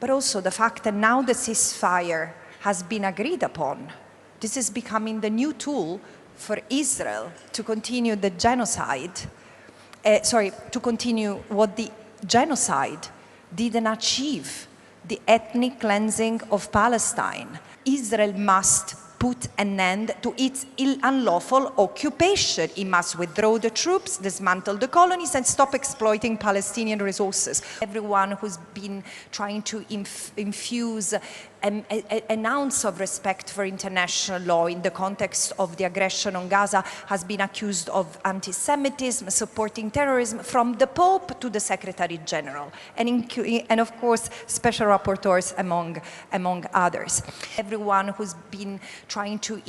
but also the fact that now the ceasefire has been agreed upon. This is becoming the new tool for Israel to continue the genocide, to continue what the genocide didn't achieve, the ethnic cleansing of Palestine. Israel must put an end to its unlawful occupation. It must withdraw the troops, dismantle the colonies, and stop exploiting Palestinian resources. Everyone who's been trying to infuse an ounce of respect for international law in the context of the aggression on Gaza has been accused of anti-Semitism, supporting terrorism, from the Pope to the Secretary General, and of course, special rapporteurs among others. Everyone who's been trying to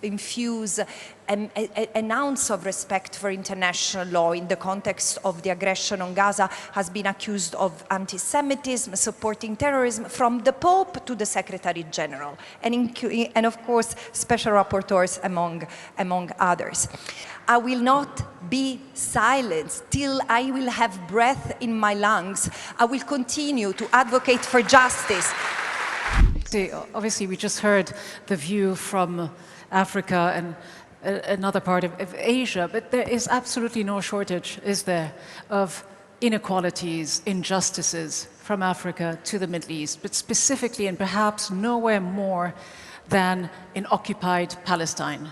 infuse an ounce of respect for international law in the context of the aggression on Gaza has been accused of anti-Semitism, supporting terrorism, from the Pope to the Secretary General, and of course, special rapporteurs among others. I will not be silent till I will have breath in my lungs. I will continue to advocate for justice. Obviously, we just heard the view from Africa and another part of Asia, but there is absolutely no shortage, is there, of inequalities, injustices from Africa to the Middle East, but specifically and perhaps nowhere more than in occupied Palestine,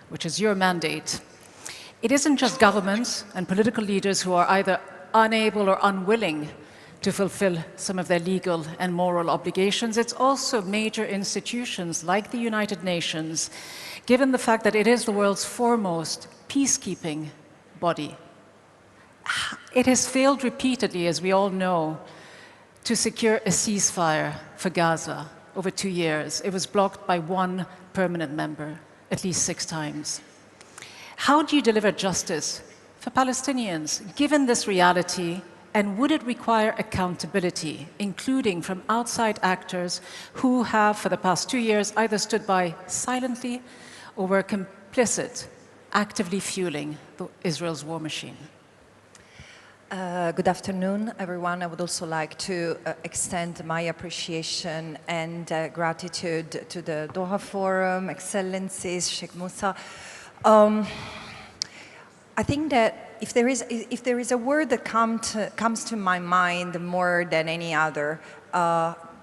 which is your mandate. It isn't just governments and political leaders who are either unable or unwilling to fulfill some of their legal and moral obligations. It's also major institutions like the United Nations, given the fact that it is the world's foremost peacekeeping body. It has failed repeatedly, as we all know, to secure a ceasefire for Gaza over 2 years. It was blocked by one permanent member at least 6 times. How do you deliver justice for Palestinians, given this reality, and would it require accountability, including from outside actors who have, for the past 2 years, either stood by silently or were complicit, actively fueling Israel's war machine? Good afternoon, everyone. I would also like to extend my appreciation and gratitude to the Doha Forum, Excellencies, Sheikh Musa. I think that if there is a word that comes to my mind more than any other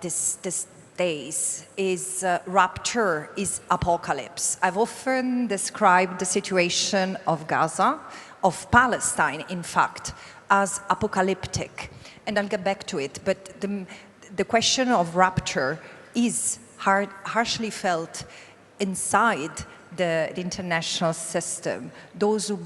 these days, is rapture, is apocalypse. I've often described the situation of Gaza, of Palestine, in fact, as apocalyptic, and I'll get back to it. But the question of rapture is harshly felt inside the international system. Those who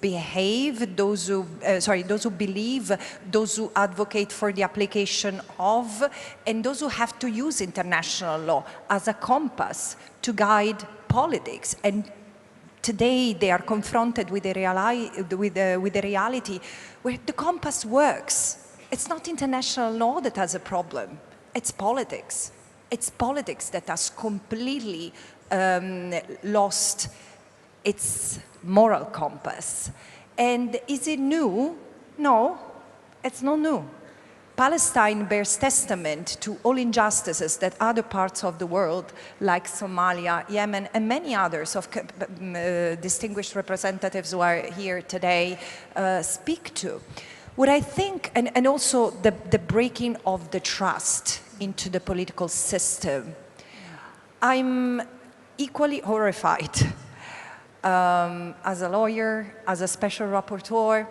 behave, those who believe, those who advocate for the application of, and those who have to use international law as a compass to guide politics. And today they are confronted with the reality where the compass works. It's not international law that has a problem, it's politics. It's politics that has completely lost its moral compass. And is it new? No, it's not new. Palestine bears testament to all injustices that other parts of the world, like Somalia, Yemen, and many others of distinguished representatives who are here today speak to. What I think, and also the breaking of the trust into the political system, I'm equally horrified as a lawyer, as a special rapporteur,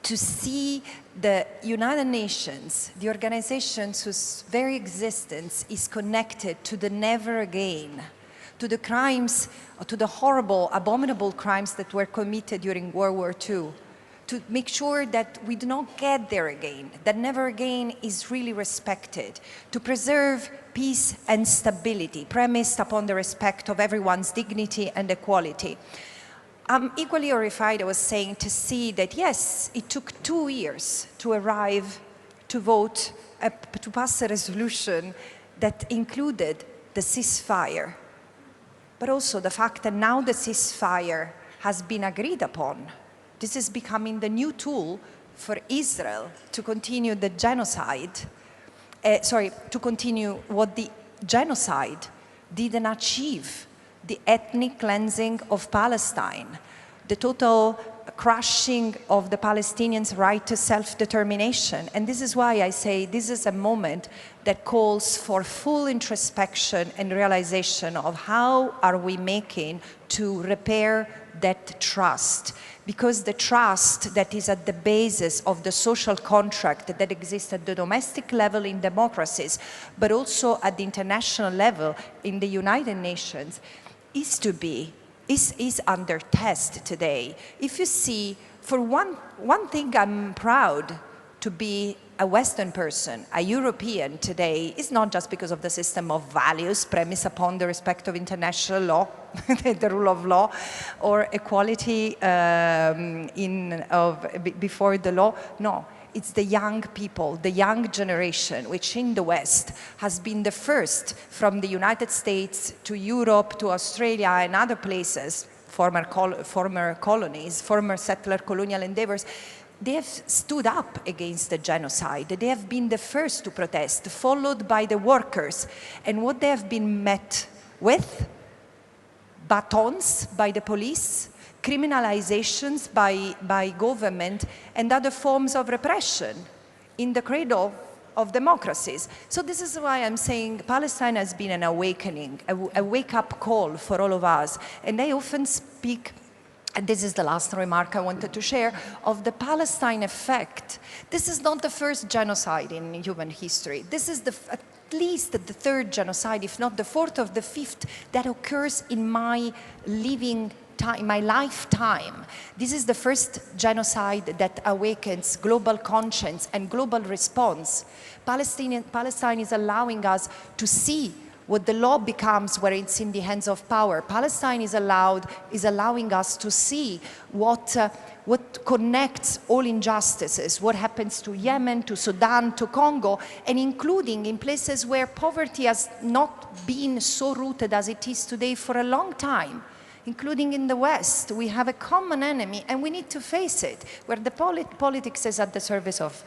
to see the United Nations, the organizations whose very existence is connected to the never again, to the crimes, to the horrible, abominable crimes that were committed during World War II, to make sure that we do not get there again, that never again is really respected, to preserve peace and stability, premised upon the respect of everyone's dignity and equality. I'm equally horrified, I was saying, to see that, yes, it took 2 years to arrive, to vote, to pass a resolution that included the ceasefire, but also the fact that now the ceasefire has been agreed upon. This is becoming the new tool for Israel to continue the genocide. to continue what the genocide didn't achieve, the ethnic cleansing of Palestine, the total crushing of the Palestinians' right to self-determination. And this is why I say this is a moment that calls for full introspection and realization of how are we making to repair that trust. Because the trust that is at the basis of the social contract that exists at the domestic level in democracies, but also at the international level in the United Nations, is under test today. If you see, for one thing I'm proud to be a Western person, a European today, is not just because of the system of values premised upon the respect of international law, the rule of law, or equality before the law. No, it's the young people, the young generation, which in the West has been the first from the United States to Europe to Australia and other places, former colonies, former settler colonial endeavors. They have stood up against the genocide. They have been the first to protest, followed by the workers. And what they have been met with? Batons by the police, criminalizations by government, and other forms of repression in the cradle of democracies. So this is why I'm saying Palestine has been an awakening, a wake-up call for all of us. And I often speak, and this is the last remark I wanted to share, of the Palestine effect. This is not the first genocide in human history. This is at least the third genocide, if not the fourth or the fifth, that occurs in my my lifetime. This is the first genocide that awakens global conscience and global response. Palestine is allowing us to see what the law becomes where it's in the hands of power. Palestine is allowing us to see what connects all injustices, what happens to Yemen, to Sudan, to Congo, and including in places where poverty has not been so rooted as it is today for a long time, including in the West. We have a common enemy, and we need to face it, where the politics is at the service of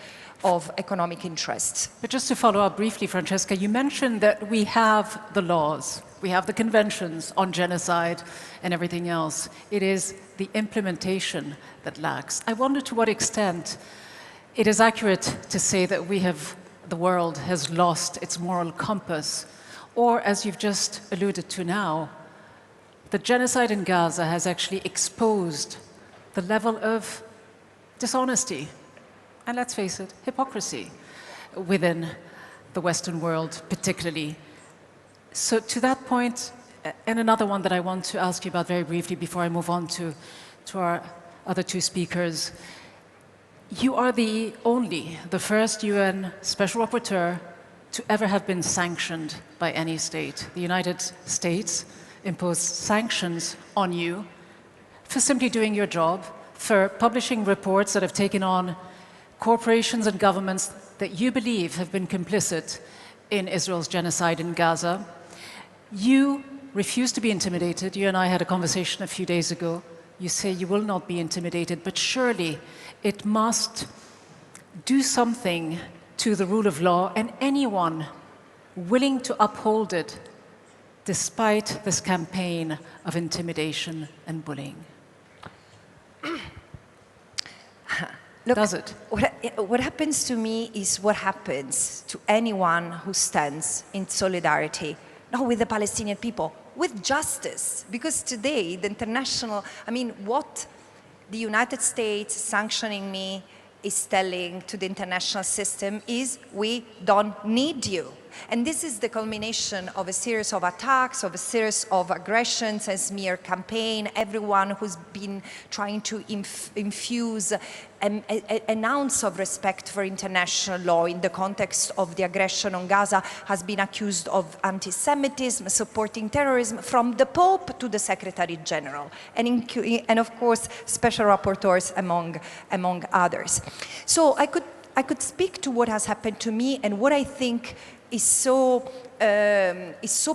economic interests. But just to follow up briefly, Francesca, you mentioned that we have the laws, we have the conventions on genocide and everything else. It is the implementation that lacks. I wonder to what extent it is accurate to say that the world has lost its moral compass, or as you've just alluded to now, the genocide in Gaza has actually exposed the level of dishonesty, and let's face it, hypocrisy within the Western world particularly. So to that point, and another one that I want to ask you about very briefly before I move on to our other two speakers, you are the first UN Special Rapporteur to ever have been sanctioned by any state. The United States imposed sanctions on you for simply doing your job, for publishing reports that have taken on corporations and governments that you believe have been complicit in Israel's genocide in Gaza. You refuse to be intimidated. You and I had a conversation a few days ago. You say you will not be intimidated, but surely it must do something to the rule of law, and anyone willing to uphold it despite this campaign of intimidation and bullying. Look, does it? What happens to me is what happens to anyone who stands in solidarity, not with the Palestinian people, with justice. Because today, the international, what the United States sanctioning me is telling to the international system is, we don't need you. And this is the culmination of a series of attacks, of a series of aggressions, a smear campaign. Everyone who's been trying to infuse an ounce of respect for international law in the context of the aggression on Gaza has been accused of anti-Semitism, supporting terrorism, from the Pope to the Secretary General, and of course, special rapporteurs among others. So I could speak to what has happened to me, and what I think is so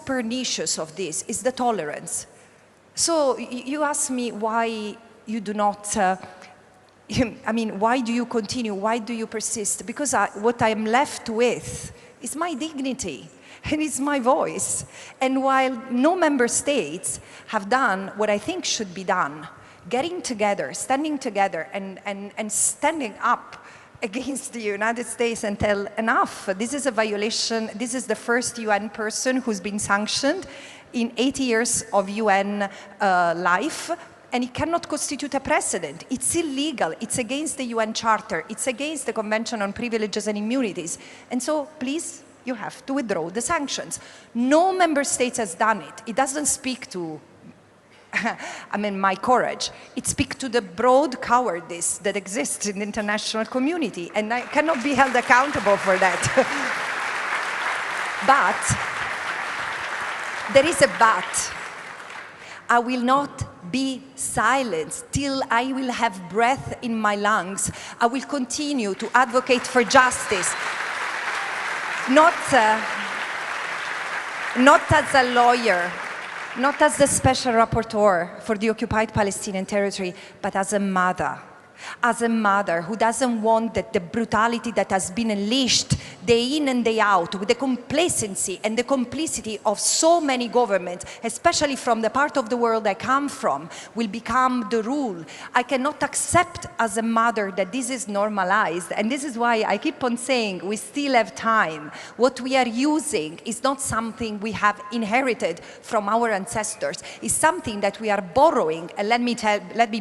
pernicious of this is the tolerance. So you ask me why you do not, why do you continue? Why do you persist? Because what I'm left with It's my dignity, and it's my voice. And while no member states have done what I think should be done, getting together, standing together, and standing up against the United States and tell, enough, this is a violation, this is the first UN person who's been sanctioned in 80 years of UN life, and it cannot constitute a precedent. It's illegal, it's against the UN Charter, it's against the Convention on Privileges and Immunities, and so please, you have to withdraw the sanctions. No member state has done it. It doesn't speak to I mean, my courage. It speaks to the broad cowardice that exists in the international community, and I cannot be held accountable for that. But, there is a but. I will not be silent till I will have breath in my lungs. I will continue to advocate for justice, not as a lawyer, not as the special rapporteur for the occupied Palestinian territory, but as a mother who doesn't want that the brutality that has been unleashed day in and day out with the complacency and the complicity of so many governments, especially from the part of the world I come from, will become the rule. I cannot accept as a mother that this is normalized, and this is why I keep on saying we still have time. What we are using is not something we have inherited from our ancestors. It's something that we are borrowing, and let me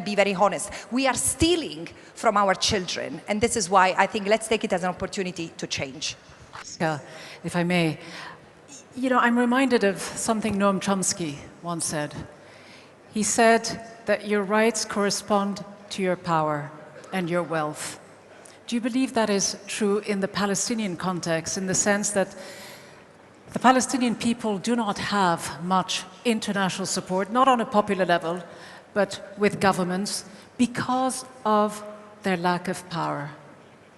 be very honest, we are stealing from our children, and this is why I think let's take it as an opportunity to change. If I may, you know, I'm reminded of something Noam Chomsky once said. He said that your rights correspond to your power and your wealth. Do you believe that is true in the Palestinian context, in the sense that the Palestinian people do not have much international support, not on a popular level, but with governments, because of their lack of power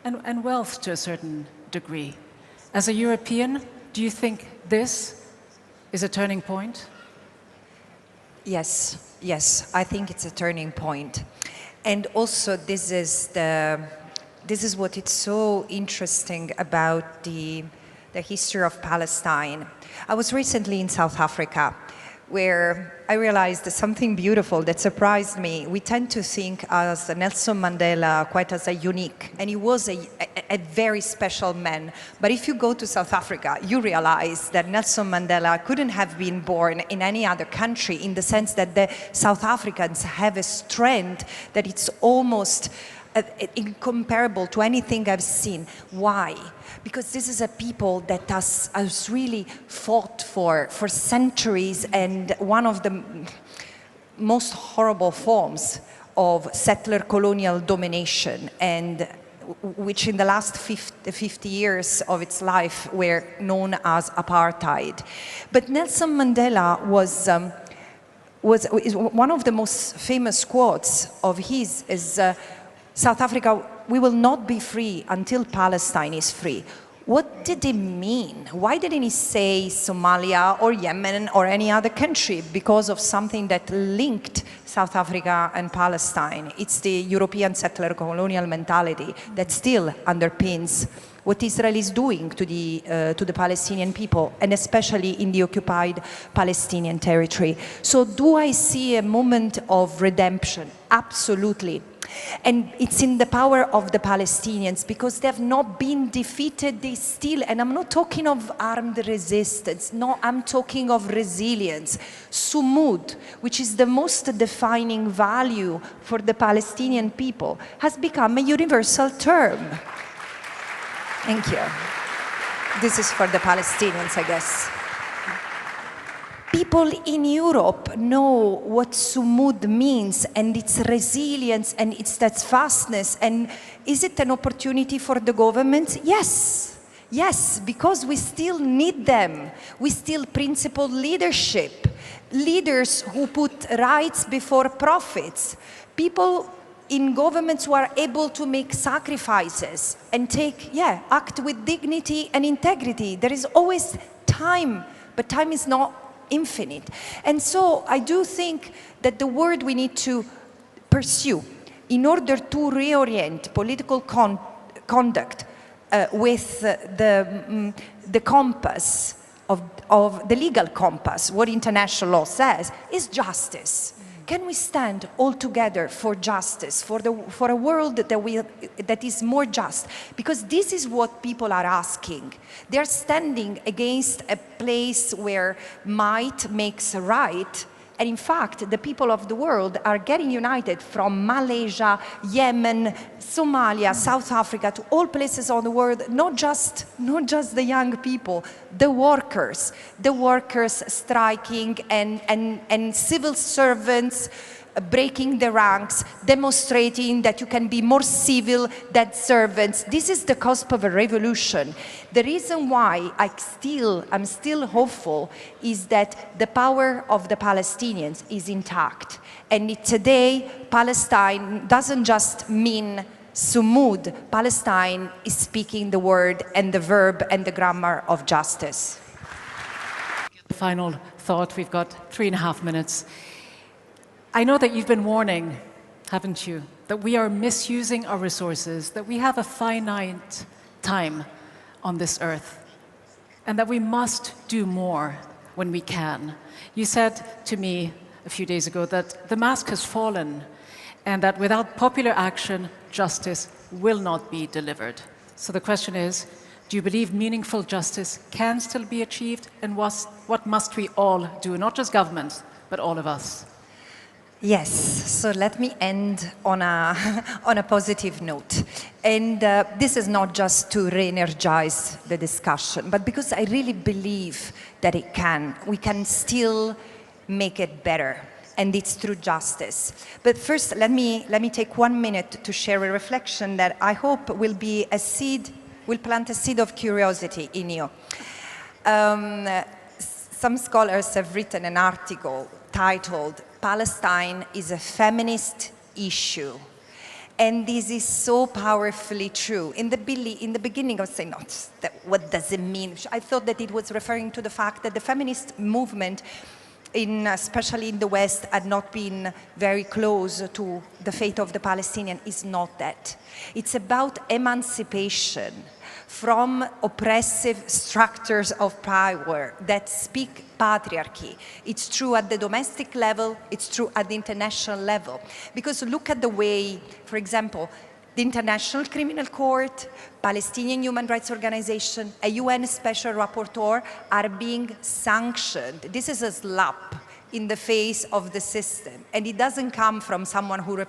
and wealth to a certain degree? As a European, do you think this is a turning point? Yes, I think it's a turning point. And also this is what is so interesting about the history of Palestine. I was recently in South Africa, where I realized something beautiful that surprised me. We tend to think as Nelson Mandela quite as a unique, and he was a very special man. But if you go to South Africa, you realize that Nelson Mandela couldn't have been born in any other country, in the sense that the South Africans have a strength that it's almost incomparable to anything I've seen. Why? Because this is a people that has really fought for centuries, and one of the most horrible forms of settler colonial domination, and which in the last 50 years of its life were known as apartheid. But Nelson Mandela is one of the most famous quotes of his is, South Africa, we will not be free until Palestine is free. What did he mean? Why didn't he say Somalia or Yemen or any other country? Because of something that linked South Africa and Palestine. It's the European settler colonial mentality that still underpins what Israel is doing to the Palestinian people, and especially in the occupied Palestinian territory. So do I see a moment of redemption? Absolutely. And it's in the power of the Palestinians, because they have not been defeated, they still, and I'm not talking of armed resistance, no, I'm talking of resilience. Sumud, which is the most defining value for the Palestinian people, has become a universal term. Thank you. This is for the Palestinians, I guess. People in Europe know what sumud means, and its resilience and its steadfastness. And is it an opportunity for the governments? Yes. Yes, because we still need them. We still principle leadership. Leaders who put rights before profits. People in governments who are able to make sacrifices and act with dignity and integrity. There is always time, but time is not infinite. And so I do think that the word we need to pursue in order to reorient political conduct with the compass of the legal compass, what international law says, is justice. Can we stand all together for justice, for a world that is more just? Because this is what people are asking. They are standing against a place where might makes right. And in fact, the people of the world are getting united from Malaysia, Yemen, Somalia, South Africa, to all places on the world, not just the young people, the workers striking and civil servants breaking the ranks, demonstrating that you can be more civil than servants. This is the cusp of a revolution. The reason why I'm still hopeful is that the power of the Palestinians is intact. And today, Palestine doesn't just mean sumud. Palestine is speaking the word and the verb and the grammar of justice. Final thought, we've got 3.5 minutes. I know that you've been warning, haven't you, that we are misusing our resources, that we have a finite time on this earth, and that we must do more when we can. You said to me a few days ago that the mask has fallen, and that without popular action, justice will not be delivered. So the question is, do you believe meaningful justice can still be achieved, and what must we all do, not just governments, but all of us? Yes, so let me end on a positive note. And this is not just to re-energize the discussion, but because I really believe that we can still make it better. And it's through justice. But first, let me take 1 minute to share a reflection that I hope will plant a seed of curiosity in you. Some scholars have written an article titled "Palestine is a feminist issue." And this is so powerfully true. In the beginning, I was saying, what does it mean? I thought that it was referring to the fact that the feminist movement, especially in the West, had not been very close to the fate of the Palestinian. Is not that. It's about emancipation from oppressive structures of power that speak patriarchy. It's true at the domestic level, it's true at the international level. Because look at the way, for example, the International Criminal Court, Palestinian Human Rights Organization, a UN Special Rapporteur are being sanctioned. This is a slap in the face of the system. And it doesn't come from someone who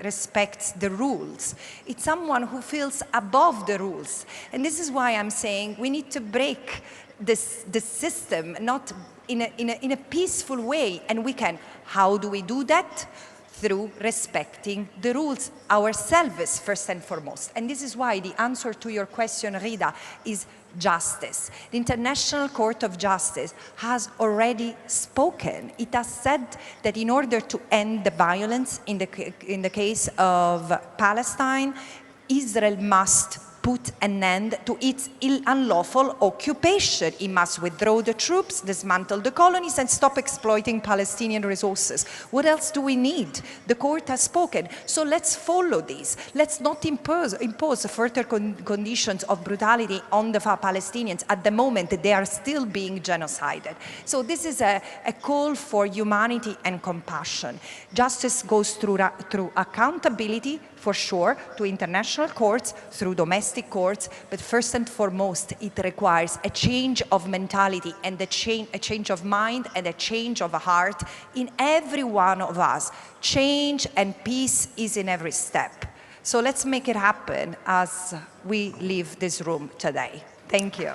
respects the rules. It's someone who feels above the rules. And this is why I'm saying we need to break this system, not in a peaceful way. And we can. How do we do that? Through respecting the rules ourselves, first and foremost. And this is why the answer to your question, Rida, is justice. The International Court of Justice has already spoken. It has said that in order to end the violence in the case of Palestine, Israel must put an end to its unlawful occupation. It must withdraw the troops, dismantle the colonies, and stop exploiting Palestinian resources. What else do we need? The court has spoken. So let's follow this. Let's not impose further conditions of brutality on the Palestinians. At the moment, they are still being genocided. So this is a call for humanity and compassion. Justice goes through accountability, for sure, to international courts, through domestic courts, but first and foremost, it requires a change of mentality and a change of mind and a change of heart in every one of us. Change and peace is in every step. So let's make it happen as we leave this room today. Thank you.